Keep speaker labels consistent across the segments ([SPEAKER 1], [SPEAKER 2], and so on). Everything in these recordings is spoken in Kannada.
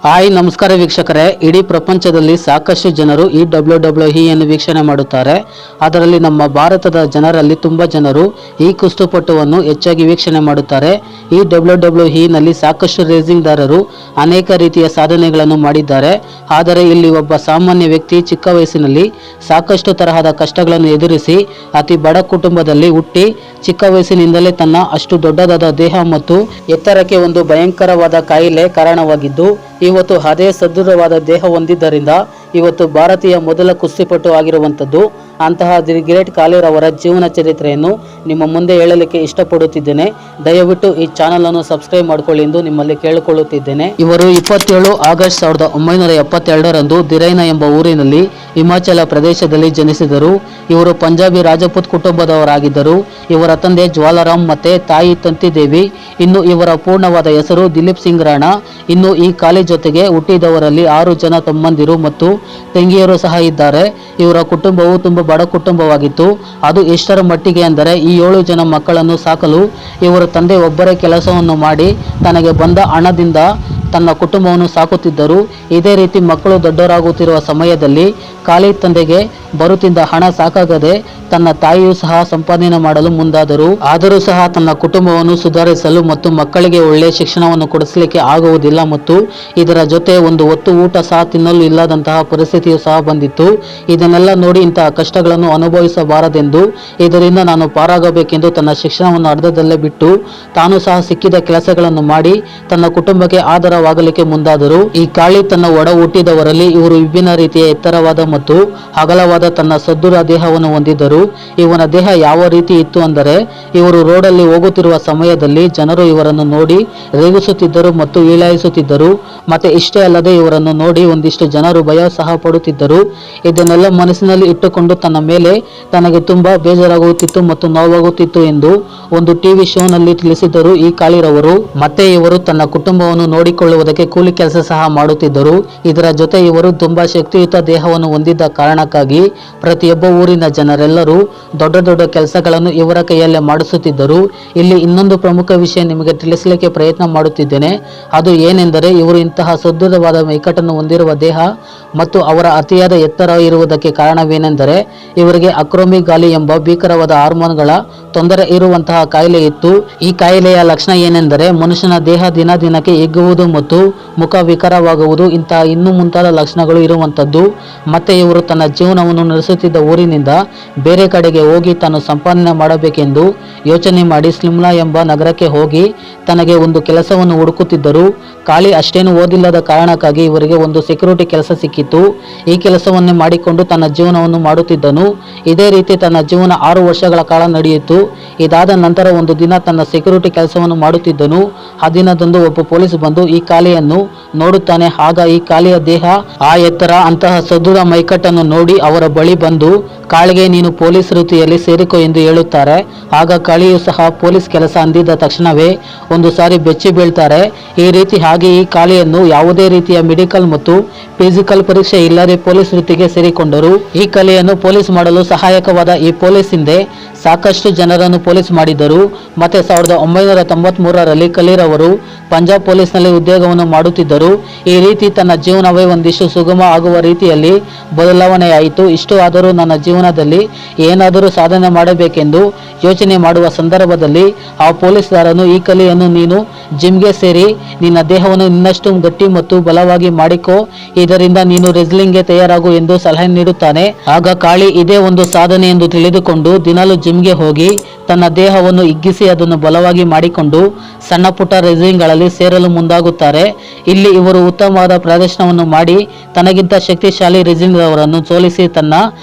[SPEAKER 1] ಹಾಯ್ ನಮಸ್ಕಾರ ವೀಕ್ಷಕರೇ, ಇಡೀ ಪ್ರಪಂಚದಲ್ಲಿ ಸಾಕಷ್ಟು ಜನರು ಈ WWE ಅನ್ನು ವೀಕ್ಷಣೆ ಮಾಡುತ್ತಾರೆ. ಅದರಲ್ಲಿ ನಮ್ಮ ಭಾರತದ ಜನರಲ್ಲಿ ತುಂಬಾ ಜನರು ಈ ಕುಸ್ತಿಪಟುವನ್ನು ಹೆಚ್ಚಾಗಿ ವೀಕ್ಷಣೆ ಮಾಡುತ್ತಾರೆ. ಈ WWE ನಲ್ಲಿ ಸಾಕಷ್ಟು ರೇಸಿಂಗ್ದಾರರು ಅನೇಕ ರೀತಿಯ ಸಾಧನೆಗಳನ್ನು ಮಾಡಿದ್ದಾರೆ. ಆದರೆ ಇಲ್ಲಿ ಒಬ್ಬ ಸಾಮಾನ್ಯ ವ್ಯಕ್ತಿ ಚಿಕ್ಕ ವಯಸ್ಸಿನಲ್ಲಿ ಸಾಕಷ್ಟು ತರಹದ ಕಷ್ಟಗಳನ್ನು ಎದುರಿಸಿ ಅತಿ ಬಡ ಕುಟುಂಬದಲ್ಲಿ ಹುಟ್ಟಿ ಚಿಕ್ಕ ವಯಸ್ಸಿನಿಂದಲೇ ತನ್ನ ಅಷ್ಟು ದೊಡ್ಡದಾದ ದೇಹ ಮತ್ತು ಎತ್ತರಕ್ಕೆ ಒಂದು ಭಯಂಕರವಾದ ಕಾಯಿಲೆ ಕಾರಣವಾಗಿದ್ದು ಇವತ್ತು ಅದೇ ಸದೃಢವಾದ ದೇಹ ಹೊಂದಿದ್ದರಿಂದ ಇವತ್ತು ಭಾರತೀಯ ಮೊದಲ ಕುಸ್ತಿಪಟು ಆಗಿರುವಂಥದ್ದು ಅಂತಹ ದಿ ಗ್ರೇಟ್ ಖಾಲಿರವರ ಜೀವನ ಚರಿತ್ರೆಯನ್ನು ನಿಮ್ಮ ಮುಂದೆ ಹೇಳಲಿಕ್ಕೆ ಇಷ್ಟಪಡುತ್ತಿದ್ದೇನೆ. ದಯವಿಟ್ಟು ಈ ಚಾನಲ್ ಅನ್ನು ಸಬ್ಸ್ಕ್ರೈಬ್ ಮಾಡಿಕೊಳ್ಳಿ ಎಂದು ನಿಮ್ಮಲ್ಲಿ ಕೇಳಿಕೊಳ್ಳುತ್ತಿದ್ದೇನೆ. ಇವರು 27 ಆಗಸ್ಟ್ 1972ರಂದು ದಿರೈನಾ ಎಂಬ ಊರಿನಲ್ಲಿ ಹಿಮಾಚಲ ಪ್ರದೇಶದಲ್ಲಿ ಜನಿಸಿದರು. ಇವರು ಪಂಜಾಬಿ ರಾಜಪೂತ್ ಕುಟುಂಬದವರಾಗಿದ್ದರು. ಇವರ ತಂದೆ ಜ್ವಾಲಾರಾಮ್ ಮತ್ತೆ ತಾಯಿ ತಂತಿದೇವಿ. ಇನ್ನು ಇವರ ಪೂರ್ಣವಾದ ಹೆಸರು ದಿಲೀಪ್ ಸಿಂಗ್ ರಾಣಾ. ಇನ್ನು ಈ ಖಾಲಿ ಜೊತೆಗೆ ಹುಟ್ಟಿದವರಲ್ಲಿ 6 ಜನ ತಮ್ಮಂದಿರು ಮತ್ತು ತಂಗಿಯರು ಸಹ ಇದ್ದಾರೆ. ಇವರ ಕುಟುಂಬವು ತುಂಬಾ ಬಡ ಕುಟುಂಬವಾಗಿತ್ತು. ಅದು ಎಷ್ಟರ ಮಟ್ಟಿಗೆ ಅಂದರೆ ಈ 7 ಜನ ಮಕ್ಕಳನ್ನು ಸಾಕಲು ಇವರ ತಂದೆ ಒಬ್ಬರೇ ಕೆಲಸವನ್ನು ಮಾಡಿ ತನಗೆ ಬಂದ ಹಣದಿಂದ ತನ್ನ ಕುಟುಂಬವನ್ನು ಸಾಕುತ್ತಿದ್ದರು. ಇದೇ ರೀತಿ ಮಕ್ಕಳು ದೊಡ್ಡವರಾಗುತ್ತಿರುವ ಸಮಯದಲ್ಲಿ ಖಾಲಿ ತಂದೆಗೆ ಬರುತ್ತಿದ್ದ ಹಣ ಸಾಕಾಗದೆ ತನ್ನ ತಾಯಿಯೂ ಸಹ ಸಂಪಾದನೆ ಮಾಡಲು ಮುಂದಾದರು. ಆದರೂ ಸಹ ತನ್ನ ಕುಟುಂಬವನ್ನು ಸುಧಾರಿಸಲು ಮತ್ತು ಮಕ್ಕಳಿಗೆ ಒಳ್ಳೆಯ ಶಿಕ್ಷಣವನ್ನು ಕೊಡಿಸಲಿಕ್ಕೆ ಆಗುವುದಿಲ್ಲ ಮತ್ತು ಇದರ ಜೊತೆ ಒಂದು ಹೊತ್ತು ಊಟ ಸಹ ತಿನ್ನಲು ಇಲ್ಲದಂತಹ ಪರಿಸ್ಥಿತಿಯು ಸಹ ಬಂದಿತ್ತು. ಇದನ್ನೆಲ್ಲ ನೋಡಿ ಇಂತಹ ಕಷ್ಟಗಳನ್ನು ಅನುಭವಿಸಬಾರದೆಂದು ಇದರಿಂದ ನಾನು ಪಾರಾಗಬೇಕೆಂದು ತನ್ನ ಶಿಕ್ಷಣವನ್ನು ಅರ್ಧದಲ್ಲೇ ಬಿಟ್ಟು ತಾನು ಸಹ ಸಿಕ್ಕಿದ ಕೆಲಸಗಳನ್ನು ಮಾಡಿ ತನ್ನ ಕುಟುಂಬಕ್ಕೆ ಆಧಾರವಾಗಲಿಕ್ಕೆ ಮುಂದಾದರು. ಈ ಕಾಳಿ ತನ್ನ ಒಡ ಹುಟ್ಟಿದವರಲ್ಲಿ ಇವರು ವಿಭಿನ್ನ ರೀತಿಯ ಎತ್ತರವಾದ ಮತ್ತು ಅಗಲವಾದ ತನ್ನ ಸದೃಢ ದೇಹವನ್ನು ಹೊಂದಿದ್ದರು. ಇವನ ದೇಹ ಯಾವ ರೀತಿ ಇತ್ತು ಅಂದರೆ ಇವರು ರೋಡಲ್ಲಿ ಹೋಗುತ್ತಿರುವ ಸಮಯದಲ್ಲಿ ಜನರು ಇವರನ್ನು ನೋಡಿ ರೇಗಿಸುತ್ತಿದ್ದರು ಮತ್ತು ಹೀಲಾಯಿಸುತ್ತಿದ್ದರು. ಮತ್ತೆ ಇಷ್ಟೇ ಅಲ್ಲದೆ ಇವರನ್ನು ನೋಡಿ ಒಂದಿಷ್ಟು ಜನರು ಭಯ ಸಹ ಪಡುತ್ತಿದ್ದರು. ಇದನ್ನೆಲ್ಲ ಮನಸ್ಸಿನಲ್ಲಿ ಇಟ್ಟುಕೊಂಡು ತನ್ನ ಮೇಲೆ ತನಗೆ ತುಂಬಾ ಬೇಜಾರಾಗುತ್ತಿತ್ತು ಮತ್ತು ನೋವಾಗುತ್ತಿತ್ತು ಎಂದು ಒಂದು ಟಿವಿ ಶೋನಲ್ಲಿ ತಿಳಿಸಿದ್ದರು ಈ ಕಾಳಿರವರು. ಮತ್ತೆ ಇವರು ತನ್ನ ಕುಟುಂಬವನ್ನು ನೋಡಿಕೊಳ್ಳುವುದಕ್ಕೆ ಕೂಲಿ ಕೆಲಸ ಸಹ ಮಾಡುತ್ತಿದ್ದರು. ಇದರ ಜೊತೆ ಇವರು ತುಂಬಾ ಶಕ್ತಿಯುತ ದೇಹವನ್ನು ಹೊಂದಿದ್ದ ಕಾರಣಕ್ಕಾಗಿ ಪ್ರತಿಯೊಬ್ಬ ಊರಿನ ಜನರೆಲ್ಲರೂ ದೊಡ್ಡ ದೊಡ್ಡ ಕೆಲಸಗಳನ್ನು ಇವರ ಕೈಯಲ್ಲೇ ಮಾಡಿಸುತ್ತಿದ್ದರು. ಇಲ್ಲಿ ಇನ್ನೊಂದು ಪ್ರಮುಖ ವಿಷಯ ನಿಮಗೆ ತಿಳಿಸಲಿಕ್ಕೆ ಪ್ರಯತ್ನ ಮಾಡುತ್ತಿದ್ದೇನೆ. ಅದು ಏನೆಂದರೆ ಇವರು ಇಂತಹ ಸದೃಢವಾದ ಮೈಕಟ್ಟನ್ನು ಹೊಂದಿರುವ ದೇಹ ಮತ್ತು ಅವರ ಅತಿಯಾದ ಎತ್ತರ ಇರುವುದಕ್ಕೆ ಕಾರಣವೇನೆಂದರೆ ಇವರಿಗೆ ಅಕ್ರೋಮಿಗಾಲಿ ಎಂಬ ಭೀಕರವಾದ ಹಾರ್ಮೋನ್ಗಳ ತೊಂದರೆ ಇರುವಂತಹ ಕಾಯಿಲೆ ಇತ್ತು. ಈ ಕಾಯಿಲೆಯ ಲಕ್ಷಣ ಏನೆಂದರೆ ಮನುಷ್ಯನ ದೇಹ ದಿನ ದಿನಕ್ಕೆ ಹಿಗ್ಗುವುದು ಮತ್ತು ಮುಖ ವಿಕಾರವಾಗುವುದು, ಇಂತಹ ಇನ್ನೂ ಮುಂತಾದ ಲಕ್ಷಣಗಳು ಇರುವಂಥದ್ದು. ಮತ್ತೆ ಇವರು ತನ್ನ ಜೀವನವನ್ನು ನಡೆಸುತ್ತಿದ್ದ ಊರಿನಿಂದ ಬೇರೆ ಕಡೆಗೆ ಹೋಗಿ ತಾನು ಸಂಪಾದನೆ ಮಾಡಬೇಕೆಂದು ಯೋಚನೆ ಮಾಡಿ ಸ್ಲಿಮ್ಲಾ ಎಂಬ ನಗರಕ್ಕೆ ಹೋಗಿ ತನಗೆ ಒಂದು ಕೆಲಸವನ್ನು ಹುಡುಕುತ್ತಿದ್ದರು. ಕಾಳಿ ಅಷ್ಟೇನು ಓದಿಲ್ಲದ ಕಾರಣಕ್ಕಾಗಿ ಇವರಿಗೆ ಒಂದು ಸೆಕ್ಯೂರಿಟಿ ಕೆಲಸ ಸಿಕ್ಕಿತು. ಈ ಕೆಲಸವನ್ನೇ ಮಾಡಿಕೊಂಡು ತನ್ನ ಜೀವನವನ್ನು ಮಾಡುತ್ತಿದ್ದನು. ಇದೇ ರೀತಿ ತನ್ನ ಜೀವನ 6 ವರ್ಷಗಳ ಕಾಲ ನಡೆಯಿತು. ಇದಾದ ನಂತರ ಒಂದು ದಿನ ತನ್ನ ಸೆಕ್ಯೂರಿಟಿ ಕೆಲಸವನ್ನು ಮಾಡುತ್ತಿದ್ದನು. ಆ ದಿನದಂದು ಒಬ್ಬ ಪೊಲೀಸ್ ಬಂದು ಈ ಕಾಳಿಯನ್ನು ನೋಡುತ್ತಾನೆ. ಆಗ ಈ ಕಾಳಿಯ ದೇಹ ಆ ಎತ್ತರ ಅಂತಹ ಸದೃಢ ಮೈಕಟ್ಟನ್ನು ನೋಡಿ ಅವರ ಬಳಿ ಬಂದು ಕಾಳಿಗೆ ನೀನು ಪೊಲೀಸ್ ವೃತ್ತಿಯಲ್ಲಿ ಸೇರಿಕೋ ಎಂದು ಹೇಳುತ್ತಾರೆ. ಆಗ ಕಾಳಿಯು ಸಹ ಪೊಲೀಸ್ ಕೆಲಸ ಅಂದಿದ್ದ ತಕ್ಷಣವೇ ಒಂದು ಸಾರಿ ಬೆಚ್ಚಿ ಬೀಳ್ತಾರೆ. ಈ ರೀತಿ ಹಾಗೆ ಈ ಕಾಳಿಯನ್ನು ಯಾವುದೇ ರೀತಿಯ ಮೆಡಿಕಲ್ ಮತ್ತು ಫಿಸಿಕಲ್ ಪರೀಕ್ಷೆ ಇಲ್ಲದೆ ಪೊಲೀಸ್ ವೃತ್ತಿಗೆ ಸೇರಿಕೊಂಡರು. ಈ ಕಲೆಯನ್ನು ಪೊಲೀಸ್ ಮಾಡಲು ಸಹಾಯಕವಾದ ಈ ಪೊಲೀಸ್ ಹಿಂದೆ ಸಾಕಷ್ಟು ಜನರನ್ನು ಪೊಲೀಸ್ ಮಾಡಿದರು. ಮತ್ತೆ 1993ರಲ್ಲಿ ಖಲೀರವರು ಪಂಜಾಬ್ ಪೊಲೀಸ್ನಲ್ಲಿ ಉದ್ಯೋಗವನ್ನು ಮಾಡುತ್ತಿದ್ದರು. ಈ ರೀತಿ ತನ್ನ ಜೀವನವೇ ಒಂದಿಷ್ಟು ಸುಗಮ ಆಗುವ ರೀತಿಯಲ್ಲಿ ಬದಲಾವಣೆಯಾಯಿತು. ಇಷ್ಟು ಆದರೂ ನನ್ನ ಜೀವನದಲ್ಲಿ ಏನಾದರೂ ಸಾಧನೆ ಮಾಡಬೇಕೆಂದು ಯೋಚನೆ ಮಾಡುವ ಸಂದರ್ಭದಲ್ಲಿ ಆ ಪೊಲೀಸ್ದಾರನು ಈ ಕಲೆಯನ್ನು ನೀನು ಜಿಮ್ಗೆ ಸೇರಿ ನಿನ್ನ ದೇಹವನ್ನು ಇನ್ನಷ್ಟು ಗಟ್ಟಿ ಮತ್ತು ಬಲವಾಗಿ ಮಾಡಿಕೋ, ಇದರಿಂದ ನೀನು ರೆಸ್ಲಿಂಗ್ಗೆ ತಯಾರಾಗು ಎಂದು ಸಲಹೆ ನೀಡುತ್ತಾನೆ. ಆಗ ಕಾಳಿ ಇದೇ ಒಂದು ಸಾಧನೆ ಎಂದು ತಿಳಿದುಕೊಂಡು ದಿನಾಲು ಜಿಮ್ಗೆ ಹೋಗಿ ತನ್ನ ದೇಹವನ್ನು ಹಿಗ್ಗಿಸಿ ಅದನ್ನು ಬಲವಾಗಿ ಮಾಡಿಕೊಂಡು ಸಣ್ಣ ಪುಟ್ಟ ರೆಸ್ಲಿಂಗ್ಗಳಲ್ಲಿ ಸೇರಲು ಮುಂದಾಗುತ್ತಾರೆ. ಇಲ್ಲಿ ಇವರು ಉತ್ತಮವಾದ ಪ್ರದರ್ಶನವನ್ನು ಮಾಡಿ ತನಗಿಂತ ಶಕ್ತಿಶಾಲಿ ರೆಸ್ಲಿಂಗ್ರವರನ್ನು ಸೋಲಿಸಿ ತನ್ನ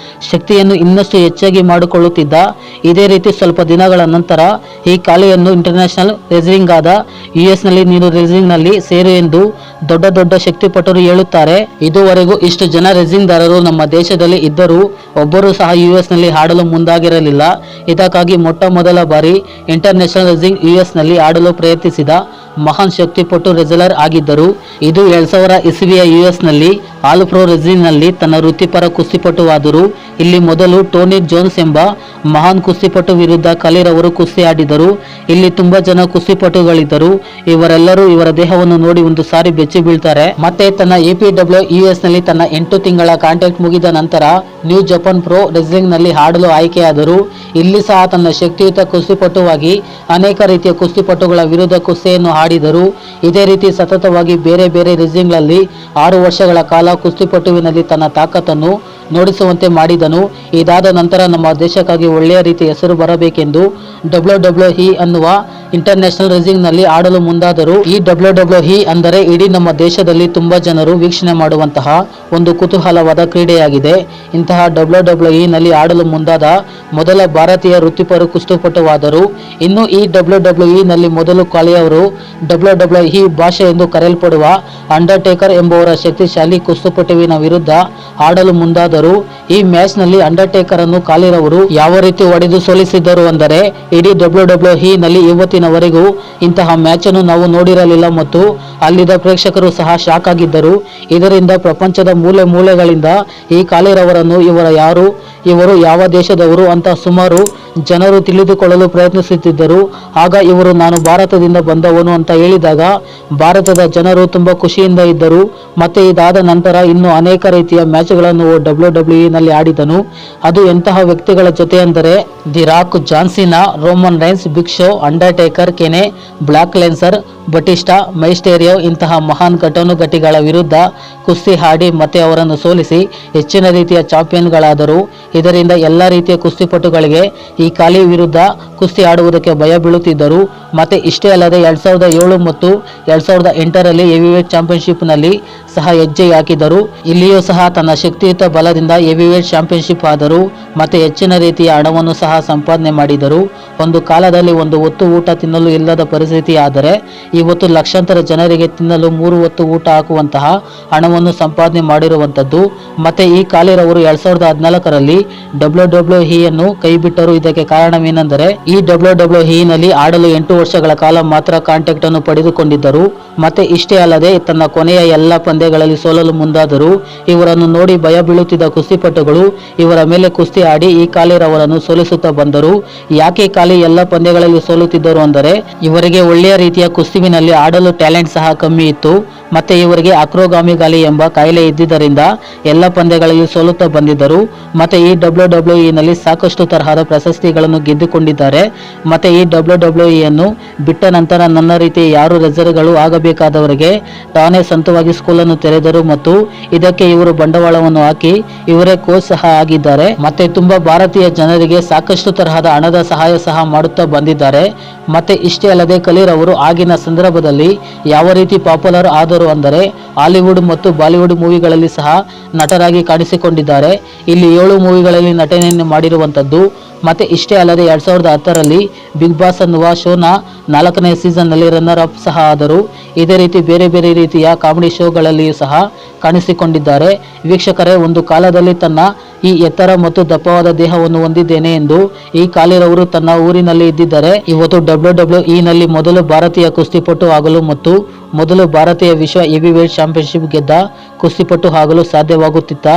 [SPEAKER 1] ಶಕ್ತಿಯನ್ನು ಇನ್ನಷ್ಟು ಹೆಚ್ಚಾಗಿ ಮಾಡಿಕೊಳ್ಳುತ್ತಿದ್ದ. ಇದೇ ರೀತಿ ಸ್ವಲ್ಪ ದಿನಗಳ ನಂತರ ಈ ಕಾಳಿಯನ್ನು ಇಂಟರ್ನ್ಯಾಷನಲ್ ರೆಸ್ಲಿಂಗ್ ಆದ US ನಲ್ಲಿ ನೀನು ರೆಸ್ಲಿಂಗ್ನಲ್ಲಿ ಸೇರು ಎಂದು ದೊಡ್ಡ ದೊಡ್ಡ ಶಕ್ತಿಪಟರು ಹೇಳುತ್ತಾರೆ. ಇದುವರೆಗೂ ಇಷ್ಟು ಜನ ರೆಸ್ಲಿಂಗ್ದಾರರು ನಮ್ಮ ದೇಶದಲ್ಲಿ ಇದ್ದರೂ ಒಬ್ಬರು ಸಹ US ನಲ್ಲಿ ಆಡಲು ಮುಂದಾಗಿರಲಿಲ್ಲ. ಇದಕ್ಕಾಗಿ ಮೊಟ್ಟ ಮೊದಲ ಬಾರಿ ಇಂಟರ್ನ್ಯಾಷನಲ್ ರೆಸ್ಲಿಂಗ್ US ನಲ್ಲಿ ಆಡಲು ಪ್ರಯತ್ನಿಸಿದ ಮಹಾನ್ ಶಕ್ತಿಪಟು ರೆಜ್ಲರ್ ಆಗಿದ್ದರು. ಇದು 2000 ಇಸವಿಯ US ನಲ್ಲಿ ಆಲ್ ಪ್ರೊ ರೆಸ್ಲಿಂಗ್ ನಲ್ಲಿ ತನ್ನ ವೃತ್ತಿಪರ ಕುಸ್ತಿಪಟುವಾದರು. ಇಲ್ಲಿ ಮೊದಲು ಟೋನಿ ಜೋನ್ಸ್ ಎಂಬ ಮಹಾನ್ ಕುಸ್ತಿಪಟು ವಿರುದ್ಧ ಖಲೀರವರು ಕುಸ್ತಿ ಆಡಿದರು. ಇಲ್ಲಿ ತುಂಬಾ ಜನ ಕುಸ್ತಿಪಟುಗಳಿದ್ದರು. ಇವರೆಲ್ಲರೂ ಇವರ ದೇಹವನ್ನು ನೋಡಿ ಒಂದು ಸಾರಿ ಬೆಚ್ಚಿ ಬೀಳ್ತಾರೆ. ಮತ್ತೆ ತನ್ನ APW US ನಲ್ಲಿ ತನ್ನ 8 ತಿಂಗಳ ಕಾಂಟ್ರಾಕ್ಟ್ ಮುಗಿದ ನಂತರ ನ್ಯೂ ಜಪಾನ್ ಪ್ರೊ ರೆಸ್ಲಿಂಗ್ ನಲ್ಲಿ ಆಡಲು ಆಯ್ಕೆಯಾದರು. ಇಲ್ಲಿ ಸಹ ತನ್ನ ಶಕ್ತಿಯುತ ಕುಸ್ತಿಪಟುವಾಗಿ ಅನೇಕ ರೀತಿಯ ಕುಸ್ತಿಪಟುಗಳ ವಿರುದ್ಧ ಕುಸ್ತಿಯನ್ನು ಆಡಿದರು. ಇದೇ ರೀತಿ ಸತತವಾಗಿ ಬೇರೆ ಬೇರೆ ರೆಸ್ಲಿಂಗ್ ನಲ್ಲಿ 6 ವರ್ಷಗಳ ಕಾಲ ಕುಸ್ತಿಪಟುವಿನಲ್ಲಿ ತನ್ನ ತಾಕತ್ತನ್ನು ನೋಡಿಸುವಂತೆ ಮಾಡಿದನು. ಇದಾದ ನಂತರ ನಮ್ಮ ದೇಶಕ್ಕಾಗಿ ಒಳ್ಳೆಯ ರೀತಿಯ ಹೆಸರು ಬರಬೇಕೆಂದು WWE ಅನ್ನುವ ಇಂಟರ್ನ್ಯಾಷನಲ್ ರೆಸ್ಲಿಂಗ್ ನಲ್ಲಿ ಆಡಲು ಮುಂದಾದರು. ಈ WWE ಅಂದರೆ ಇಡೀ ನಮ್ಮ ದೇಶದಲ್ಲಿ ತುಂಬಾ ಜನರು ವೀಕ್ಷಣೆ ಮಾಡುವಂತಹ ಒಂದು ಕುತೂಹಲವಾದ ಕ್ರೀಡೆಯಾಗಿದೆ. ಇಂತಹ WWE ನಲ್ಲಿ ಆಡಲು ಮುಂದಾದ ಮೊದಲ ಭಾರತೀಯ ವೃತ್ತಿಪರ ಕುಸ್ತಿಪಟುವಾದರು. ಇನ್ನು ಈ WWE ನಲ್ಲಿ ಮೊದಲು ಖಾಲಿಯವರು WWE ಭಾಷೆ ಎಂದು ಕರೆಯಲ್ಪಡುವ ಅಂಡರ್ಟೇಕರ್ ಎಂಬುವರ ಶಕ್ತಿಶಾಲಿ ಕುಸ್ತಿಪಟುವಿನ ವಿರುದ್ಧ ಆಡಲು ಮುಂದಾದರು. ಈ ಮ್ಯಾಚ್ ನಲ್ಲಿ ಅಂಡರ್ಟೇಕರ್ ಅನ್ನು ಖಾಲಿರವರು ಯಾವ ರೀತಿ ಹೊಡೆದು ಸೋಲಿಸಿದ್ದರು ಅಂದರೆ ಇಡೀ WWE ನಲ್ಲಿ ಇವತ್ತಿನವರೆಗೂ ಇಂತಹ ಮ್ಯಾಚ್ ಅನ್ನು ನಾವು ನೋಡಿರಲಿಲ್ಲ ಮತ್ತು ಅಲ್ಲಿದ್ದ ಪ್ರೇಕ್ಷಕರು ಸಹ ಶಾಕ್ ಆಗಿದ್ದರು. ಇದರಿಂದ ಪ್ರಪಂಚದ ಮೂಲೆ ಮೂಲೆಗಳಿಂದ ಈ ಖಾಲಿರವರನ್ನು ಇವರು ಯಾವ ದೇಶದವರು ಅಂತ ಸುಮಾರು ಜನರು ತಿಳಿದುಕೊಳ್ಳಲು ಪ್ರಯತ್ನಿಸುತ್ತಿದ್ದರು. ಆಗ ಇವರು ನಾನು ಭಾರತದಿಂದ ಬಂದವನು ಅಂತ ಹೇಳಿದಾಗ ಭಾರತದ ಜನರು ತುಂಬಾ ಖುಷಿಯಿಂದ ಇದ್ದರು. ಮತ್ತೆ ಇದಾದ ನಂತರ ಇನ್ನು ಅನೇಕ ರೀತಿಯ ಮ್ಯಾಚ್ಗಳನ್ನು WWE ನಲ್ಲಿ ಆಡಿದನು. ಅದು ಎಂತಹ ವ್ಯಕ್ತಿಗಳ ಜೊತೆ ಅಂದರೆ the Rock, John Cena, Roman Reigns, Big Show, Undertaker, Kane, Brock Lesnar, Batista, Mysterio ಇಂತಹ ಮಹಾನ್ ಘಟಾನುಘಟಿಗಳ ವಿರುದ್ಧ ಕುಸ್ತಿ ಆಡಿ ಮತ್ತೆ ಅವರನ್ನು ಸೋಲಿಸಿ ಹೆಚ್ಚಿನ ರೀತಿಯ ಚಾಂಪಿಯನ್ಗಳಾದರು. ಇದರಿಂದ ಎಲ್ಲ ರೀತಿಯ ಕುಸ್ತಿಪಟುಗಳಿಗೆ ಈ ಖಾಲಿ ವಿರುದ್ಧ ಕುಸ್ತಿ ಆಡುವುದಕ್ಕೆ ಭಯ ಬೀಳುತ್ತಿದ್ದರು. ಮತ್ತೆ ಇಷ್ಟೇ ಅಲ್ಲದೆ 2007 ಮತ್ತು 2008ರಲ್ಲಿ ಹೆವಿವೇಟ್ ಚಾಂಪಿಯನ್ಶಿಪ್ ನಲ್ಲಿ ಸಹ ಹೆಜ್ಜೆ ಹಾಕಿದರು. ಇಲ್ಲಿಯೂ ಸಹ ತನ್ನ ಶಕ್ತಿಯುತ ಬಲದಿಂದ ಹೆವಿವೇಟ್ ಚಾಂಪಿಯನ್ಶಿಪ್ ಆದರು. ಮತ್ತೆ ಹೆಚ್ಚಿನ ರೀತಿಯ ಹಣವನ್ನು ಸಹ ಸಂಪಾದನೆ ಮಾಡಿದರು. ಒಂದು ಕಾಲದಲ್ಲಿ ಒಂದು ಹೊತ್ತು ಊಟ ತಿನ್ನಲು ಇಲ್ಲದ ಪರಿಸ್ಥಿತಿ ಆದರೆ ಇವತ್ತು ಲಕ್ಷಾಂತರ ಜನರಿಗೆ ತಿನ್ನಲು 3 ಹೊತ್ತು ಊಟ ಹಾಕುವಂತಹ ಹಣವನ್ನು ಸಂಪಾದನೆ ಮಾಡಿರುವಂತದ್ದು. ಮತ್ತೆ ಈ ಖಾಲಿರವರು 2014ರಲ್ಲಿ WWE ಅನ್ನು ಕೈಬಿಟ್ಟರು. ಇದಕ್ಕೆ ಕಾರಣವೇನೆಂದರೆ ಈ WWE ನಲ್ಲಿ ಆಡಲು 8 ವರ್ಷಗಳ ಕಾಲ ಮಾತ್ರ ಕಾಂಟ್ರಾಕ್ಟ್ ಅನ್ನು ಪಡೆದುಕೊಂಡಿದ್ದರು. ಮತ್ತೆ ಇಷ್ಟೇ ಅಲ್ಲದೆ ತನ್ನ ಕೊನೆಯ ಎಲ್ಲ ಪಂದ್ಯಗಳಲ್ಲಿ ಸೋಲಲು ಮುಂದಾದರು. ಇವರನ್ನು ನೋಡಿ ಭಯ ಬೀಳುತ್ತಿದ್ದ ಕುಸ್ತಿಪಟುಗಳು ಇವರ ಮೇಲೆ ಕುಸ್ತಿ ಆಡಿ ಈ ಖಾಲಿರವರನ್ನು ಸೋಲಿಸುತ್ತಾ ಬಂದರು. ಯಾಕೆ ಖಾಲಿ ಎಲ್ಲ ಪಂದ್ಯಗಳಲ್ಲಿ ಸೋಲುತ್ತಿದ್ದರು ಅಂದರೆ ಇವರಿಗೆ ಒಳ್ಳೆಯ ರೀತಿಯ ಕುಸ್ತಿವಿನಲ್ಲಿ ಆಡಲು ಟ್ಯಾಲೆಂಟ್ ಸಹ ಕಮ್ಮಿ ಇತ್ತು. ಮತ್ತೆ ಇವರಿಗೆ ಅಕ್ರೋಗಾಮಿ ಗಾಲಿ ಎಂಬ ಕಾಯಿಲೆ ಇದ್ದಿದ್ದರಿಂದ ಎಲ್ಲ ಪಂದ್ಯಗಳಲ್ಲಿ ಸೋಲುತ್ತಾ ಬಂದಿದ್ದರು. ಮತ್ತೆ ಈ WWE ನಲ್ಲಿ ಸಾಕಷ್ಟು ತರಹದ ಪ್ರಶಸ್ತಿಗಳನ್ನು ಗೆದ್ದುಕೊಂಡಿದ್ದಾರೆ. ಮತ್ತೆ ಈ WWE ಅನ್ನು ಬಿಟ್ಟ ನಂತರ ನನ್ನ ರೀತಿ ಯಾರು ರೆಸರ್ಗಳು ಆಗಬೇಕಾದವರಿಗೆ ತಾನೇ ಸ್ವಂತವಾಗಿ ಸ್ಕೂಲನ್ನು ತೆರೆದರು ಮತ್ತು ಇದಕ್ಕೆ ಇವರು ಬಂಡವಾಳವನ್ನು ಹಾಕಿ ಇವರೇ ಕೋಚ್ ಸಹ ಆಗಿದ್ದಾರೆ. ಮತ್ತೆ ತುಂಬಾ ಭಾರತೀಯ ಜನರಿಗೆ ಸಾಕಷ್ಟು ತರಹದ ಹಣದ ಸಹಾಯ ಸಹ ಮಾಡುತ್ತಾ ಬಂದಿದ್ದಾರೆ. ಮತ್ತೆ ಇಷ್ಟೇ ಅಲ್ಲದೆ ಖಲೀರ್ ಅವರು ಆಗಿನ ಸಂದರ್ಭದಲ್ಲಿ ಯಾವ ರೀತಿ ಪಾಪ್ಯುಲರ್ ಆದರು ಅಂದರೆ ಹಾಲಿವುಡ್ ಮತ್ತು ಬಾಲಿವುಡ್ ಮೂವಿಗಳಲ್ಲಿ ಸಹ ನಟರಾಗಿ ಕಾಣಿಸಿಕೊಂಡಿದ್ದಾರೆ. ಇಲ್ಲಿ 7 ಮೂವಿಗಳಲ್ಲಿ ನಟನೆಯನ್ನು ಮಾಡಿರುವಂತದ್ದು. ಮತ್ತೆ ಇಷ್ಟೇ ಅಲ್ಲದೆ 2010ರಲ್ಲಿ ಬಿಗ್ ಬಾಸ್ ಅನ್ನುವ ಶೋನ 4ನೇ ಸೀಸನ್ ನಲ್ಲಿ ರನ್ನರ್ ಅಪ್ ಸಹ ಆದರು. ಇದೇ ರೀತಿ ಬೇರೆ ಬೇರೆ ರೀತಿಯ ಕಾಮಿಡಿ ಶೋಗಳಲ್ಲಿಯೂ ಸಹ ಕಾಣಿಸಿಕೊಂಡಿದ್ದಾರೆ. ವೀಕ್ಷಕರೇ, ಒಂದು ಕಾಲದಲ್ಲಿ ತನ್ನ ಈ ಎತ್ತರ ಮತ್ತು ದಪ್ಪವಾದ ದೇಹವನ್ನು ಹೊಂದಿದ್ದೇನೆ ಎಂದು ಈ ಖಾಲಿರವರು ತನ್ನ ಊರಿನಲ್ಲಿ ಇದ್ದಿದ್ದರೆ ಇವತ್ತು WWE ನಲ್ಲಿ ಮೊದಲು ಭಾರತೀಯ ಕುಸ್ತಿಪಟು ಆಗಲು ಮತ್ತು ಮೊದಲು ಭಾರತೀಯ ವಿಶ್ವ ಹೆವಿವೇಟ್ ಚಾಂಪಿಯನ್ಶಿಪ್ ಗೆದ್ದ ಕುಸ್ತಿಪಟು ಆಗಲು ಸಾಧ್ಯವಾಗುತ್ತಿತ್ತ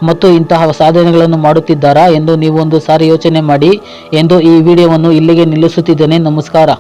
[SPEAKER 1] ಮತ್ತು ಇಂತಹ ಸಾಧನೆಗಳನ್ನು ಮಾಡುತ್ತಿದ್ದಾರಾ ಎಂದು ನೀವು ಒಂದು ಸಾರಿ ಯೋಚನೆ ಮಾಡಿ ಎಂದು ಈ ವಿಡಿಯೋವನ್ನು ಇಲ್ಲಿಗೆ ನಿಲ್ಲಿಸುತ್ತಿದ್ದೇನೆ. ನಮಸ್ಕಾರ.